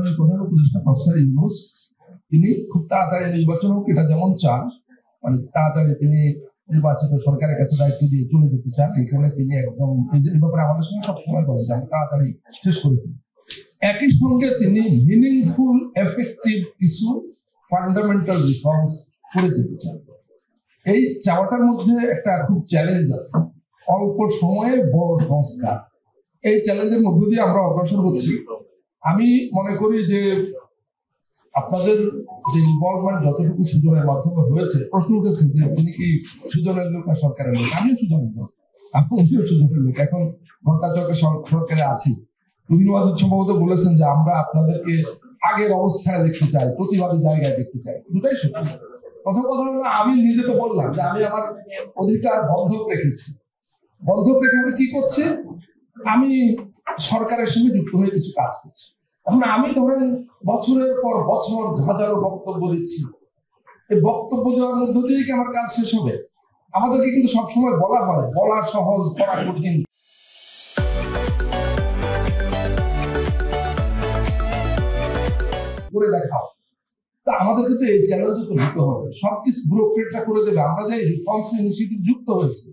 মাননীয় প্রধান উপদেষ্টা প্রফেসর ইউনূস তিনি খুব তাড়াতাড়ি নির্বাচন হোক এটা যেমন চান, মানে তাড়াতাড়ি তিনি নির্বাচিত সরকারের কাছে দায়িত্ব দিয়ে চলে যেতে চান। এখানে তিনি একদম এই ব্যাপারে আমাদের সঙ্গে সবসময় বলেন যে আমরা তাড়াতাড়ি শেষ করে দিই। একই সঙ্গে তিনি মিনিংফুল এফেক্টিভ কিছু ফান্ডামেন্টাল রিফর্মস করে যেতে চান। এই চাওয়াটার মধ্যে একটা খুব চ্যালেঞ্জ আছে, অল্প সময়ে বড় সংস্কার। এই চ্যালেঞ্জের মধ্য দিয়ে আমরা অগ্রসর হচ্ছি। আমি মনে করি যে আপনাদের যে ইনভলভমেন্ট যতটুকু সুজনের মাধ্যমে হয়েছে, প্রশ্ন উঠেছে যে তিনি কি সুজনের লোক না সরকারের লোক। আমিও সুজনের লোক, আপনিও সুজনের লোক। এখন ভট্টাচার্য সরকারে আছি। রবীন্দ্রনাথ সম্ভবত বলেছেন যে আমরা আপনাদেরকে আগের অবস্থায় দেখতে চাই, প্রতিবাদী জায়গায় দেখতে চাই। দুটাই সত্যি। প্রথম কথা হলো আমি নিজে তো বললাম যে আমি আমার অধিকার বন্ধক রেখেছি। বন্ধক রেখে আমি কি করছি, আমি সরকারের সঙ্গে যুক্ত হয়ে কিছু কাজ করছি। এখন আমি ধরেন বছরের পর বছর হাজারো বক্তব্য দিচ্ছি, এই বক্তব্য দেওয়ার মধ্য দিয়ে কি আমার কাজ শেষ হবে? আমাদেরকে কিন্তু সবসময় বলা হয় বলা সহজ করা কঠিন। করে দেখাও, তা আমাদেরকে তো এই চ্যালেঞ্জে তো নিতে হবে। সবকিছু ব্যুরোক্রেটরা করে দেবে। আমরা যে রিফর্মস ইনিশিয়েটিভ যুক্ত হয়েছে,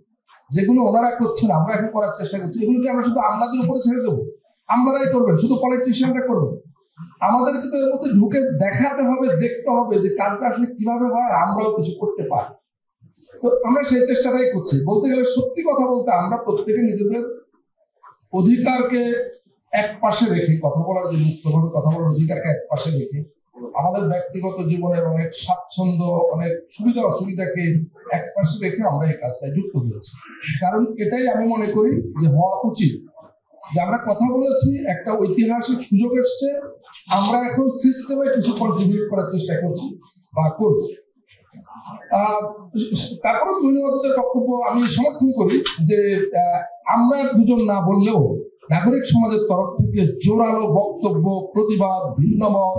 যেগুলো ওনারা করছেন আমরা এখন করার চেষ্টা করছি, এগুলোকে আমরা শুধু আমলাদের উপরে ছেড়ে দেবো? আমলারাই করবেন, শুধু পলিটিশিয়ানরা করবেন? আমাদেরকে তো এর মধ্যে ঢুকে দেখাতে হবে, দেখতে হবে যে কাজটা আসলে কিভাবে হয়, আমরাও কিছু করতে পারি। তো আমরা সেই চেষ্টাটাই করছি। বলতে গেলে সত্যি কথা বলতে আমরা প্রত্যেকে নিজেদের অধিকারকে এক পাশে রেখে, কথা বলার যে মুক্তভাবে কথা বলার অধিকারকে এক পাশে রেখে আমাদের ব্যক্তিগত জীবনের অনেক স্বাচ্ছন্দ্য, অনেক সুবিধা অসুবিধাকে এক পাশে রেখে আমরা এই কাজটায় যুক্ত হয়েছি। কারণ এটাই আমি মনে করি যে হওয়া উচিত, যে আমরা কথা বলেছি, একটা ঐতিহাসিক সুযোগ এসছে, আমরা এখন সিস্টেমে কিছু কন্ট্রিবিউট করার চেষ্টা করছি বা করব। তারপরে ধন্যবাদের বক্তব্য আমি সমর্থন করি যে আমরা দুজন না বললেও নাগরিক সমাজের তরফ থেকে জোরালো বক্তব্য, প্রতিবাদ, ভিন্নমত,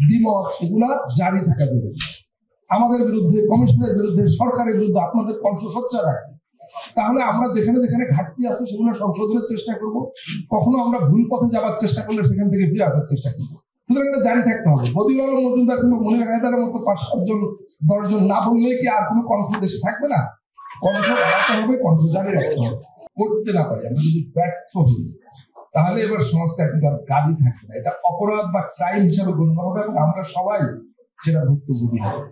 দ্বিমত এগুলা জারি থাকা জরুরি। আমাদের বিরুদ্ধে, কমিশনের বিরুদ্ধে, সরকারের বিরুদ্ধে আপনাদের কণ্ঠ সোচ্চার রাখবে। তাহলে আমরা যেখানে যেখানে ঘাটতি আছে সেগুলো সংশোধনের চেষ্টা করব। কখনো আমরা ভুল পথে যাবার চেষ্টা করলে সেখান থেকে ফিরে আসার চেষ্টা করবো। সুতরাং এটা জারি থাকতে হবে। বদিউল আলম মজুমদার কিংবা মনির হায়দারের মতো 5-7 জন 10 জন না বললে কি আর কোনো কণ্ঠ দেশে থাকবে না? কণ্ঠ বাড়াতে হবে, কণ্ঠ জারি রাখতে হবে। করতে না পারি, আমরা যদি ব্যর্থ হই তাহলে এবার সংস্কার কিন্তু আর কাজই থাকবে না। এটা অপরাধ বা ক্রাইম হিসাবে গণ্য হবে এবং আমরা সবাই সেটা ভুক্তভোগী হবে।